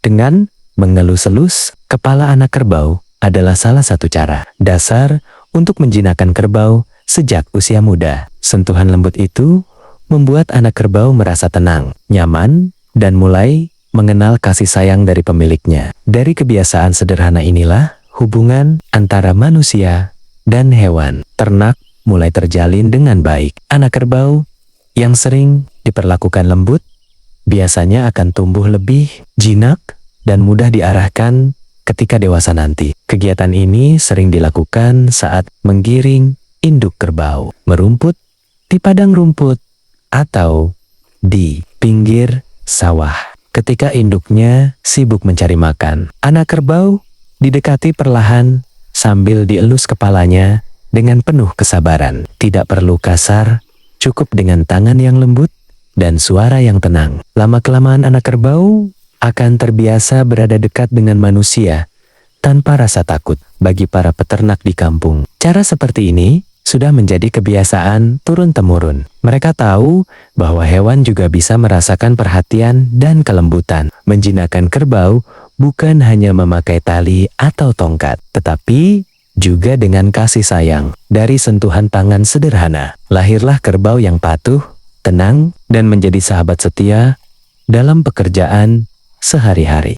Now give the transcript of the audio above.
Dengan mengelus-elus kepala anak kerbau adalah salah satu cara dasar untuk menjinakkan kerbau sejak usia muda. Sentuhan lembut itu membuat anak kerbau merasa tenang, nyaman, dan mulai mengenal kasih sayang dari pemiliknya. Dari kebiasaan sederhana inilah hubungan antara manusia dan hewan ternak mulai terjalin dengan baik. Anak kerbau yang sering diperlakukan lembut biasanya akan tumbuh lebih jinak dan mudah diarahkan ketika dewasa nanti. Kegiatan ini sering dilakukan saat menggiring induk kerbau merumput di padang rumput atau di pinggir sawah. Ketika induknya sibuk mencari makan, anak kerbau didekati perlahan sambil dielus kepalanya dengan penuh kesabaran. Tidak perlu kasar, cukup dengan tangan yang lembut dan suara yang tenang. Lama-kelamaan anak kerbau akan terbiasa berada dekat dengan manusia tanpa rasa takut. Bagi para peternak di kampung, cara seperti ini sudah menjadi kebiasaan turun-temurun. Mereka tahu bahwa hewan juga bisa merasakan perhatian dan kelembutan. Menjinakkan kerbau bukan hanya memakai tali atau tongkat, tetapi juga dengan kasih sayang. Dari sentuhan tangan sederhana, lahirlah kerbau yang patuh, tenang, dan menjadi sahabat setia dalam pekerjaan sehari-hari.